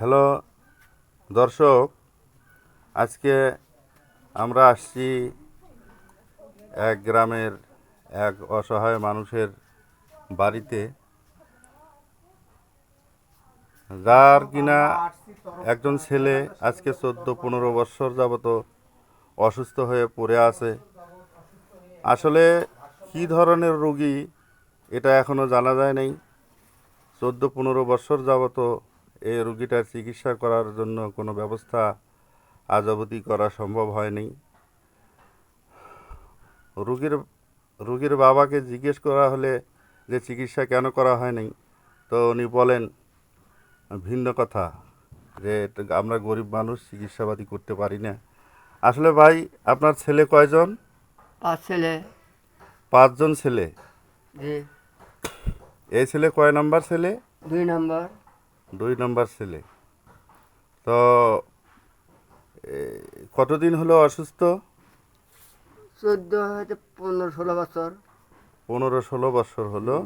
Hello দর্শক, আজকে আমরা আসছি এক গ্রামের এক অসহায় মানুষের বাড়িতে, যার কিনা একজন ছেলে আজকে 14-15 বছর যাবত অসুস্থ হয়ে পড়ে আছে। আসলে কী ধরনের রোগী এটা এখনও জানা যায় নাই। 14-15 বছর যাবত এই রোগীটার চিকিৎসা করার জন্য কোনো ব্যবস্থা আজ অবধি করা সম্ভব হয়নি। রোগীর রোগীর বাবাকে জিজ্ঞেস করা হলে যে চিকিৎসা কেন করা হয়নি, তো উনি বলেন ভিন্ন কথা, যে আমরা গরিব মানুষ, চিকিৎসাপাতি করতে পারি না। আসলে ভাই, আপনার ছেলে কয়জন? 5 ছেলে। 5জন ছেলে। জি। এই ছেলে কয় নাম্বার ছেলে? 2 নম্বর। 2 নাম্বার ছেলে। তো কতদিন হলো অসুস্থ? 14 হতে 15-16 বছর 15-16 বছর হলো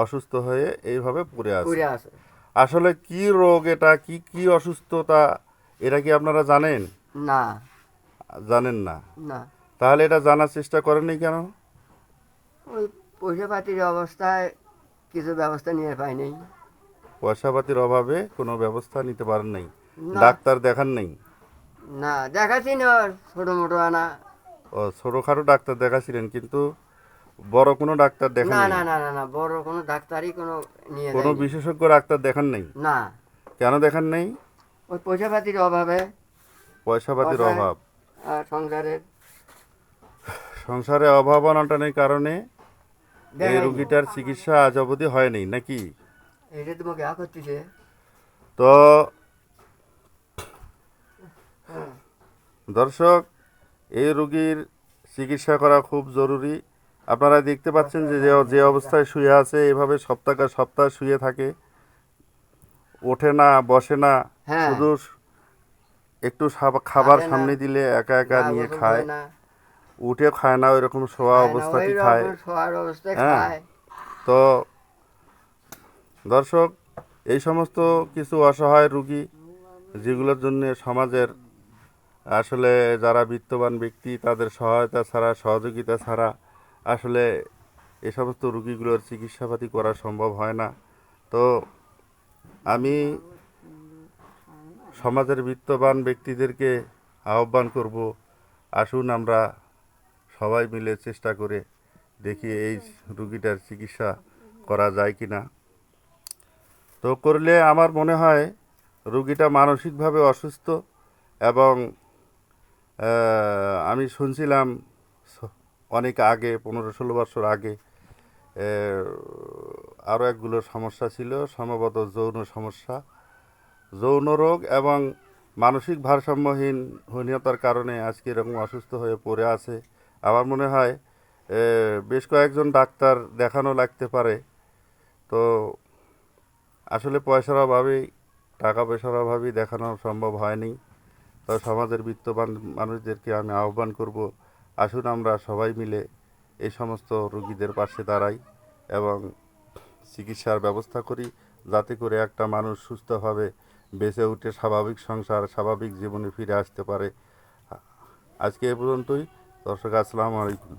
অসুস্থ হয়ে এইভাবে পড়ে আছে। পড়ে আছে। আসলে কি রোগ এটা, কি কি অসুস্থতা, এটা কি আপনারা জানেন? না। জানেন না? না। তাহলে এটা জানার চেষ্টা করেননি কেন? ওই পয়সা পাতির অবস্থায় কিছু ব্যবস্থা নিয়ে পাইনি। পয়সাপাতির অভাবে কোনো ব্যবস্থা নিতে পারেন নাই? না। ডাক্তার দেখান নাই? না, দেখাচ্ছি না, ছোটো মোটো আনা। ও, ছোটোখাটো ডাক্তার দেখাছিলেন, কিন্তু বড় কোনো ডাক্তার দেখান না নাই? না না না না, বড় কোনো ডাক্তারই কোনো নিয়ে কোনো যায়নি। বিশেষজ্ঞ ডাক্তার দেখান নাই? না। কেন দেখান নাই? ওই পয়সা পাতির অভাবে। পয়সাপাতির অসহায় অভাব। আর সংসারের সংসারে অভাব অনটনের কারণে এই দেখায়নি। রোগীটার চিকিৎসা আজ অবধি হয়নি নাকি? এটা তোমাকে করতেছে। তো দর্শক, এই রোগীর চিকিৎসা করা খুব জরুরি। আপনারা দেখতে পাচ্ছেন যে যে অবস্থায় শুয়ে আছে, এভাবে সপ্তাহ শুয়ে থাকে, ওঠে না, বসে না, হ্যাঁ। শুধু একটু খাবার হাঁটে না, সামনে দিলে একা একা গা নিয়ে গোসল খায়, করে না, উঠে খায় না, ওইরকম শোয়া খায় না, ওই অবস্থাতেই খায়। রকম শোয়ার অবস্থায় হ্যাঁ। খায়। তো দর্শক, এই সমস্ত কিছু অসহায় রোগী, যেগুলোর জন্য সমাজের আসলে যারা বিত্তবান ব্যক্তি, তাদের সহায়তা ছাড়া, সহযোগিতা ছাড়া আসলে এই সমস্ত রোগীগুলোর চিকিৎসাপাতি করা সম্ভব হয় না। তো আমি সমাজের বিত্তবান ব্যক্তিদেরকে আহ্বান করব, আসুন আমরা সবাই মিলে চেষ্টা করে দেখি এই রোগীটার চিকিৎসা করা যায় কি না। তো করলে আমার মনে হয় রোগীটা মানসিকভাবে অসুস্থ, এবং আমি শুনছিলাম অনেক আগে, 15-16 বছর আগে আরও একগুলো সমস্যা ছিল, সম্ভবত যৌন সমস্যা, যৌন রোগ এবং মানসিক ভারসাম্যহীনতার কারণে আজকে এরকম অসুস্থ হয়ে পড়ে আছে। আমার মনে হয় বেশ কয়েকজন ডাক্তার দেখানো লাগতে পারে। তো আসলে পয়সার অভাবেই, টাকা পয়সার অভাবেই দেখানো সম্ভব হয়নি। তো সমাজের বিত্তবান মানুষদেরকে আমি আহ্বান করব, আসুন আমরা সবাই মিলে এই সমস্ত রোগীদের পাশে দাঁড়াই এবং চিকিৎসার ব্যবস্থা করি, যাতে করে একটা মানুষ সুস্থভাবে বেঁচে উঠে স্বাভাবিক সংসার, স্বাভাবিক জীবনে ফিরে আসতে পারে। আজকে এ পর্যন্তই। দর্শক, আসসালামু আলাইকুম।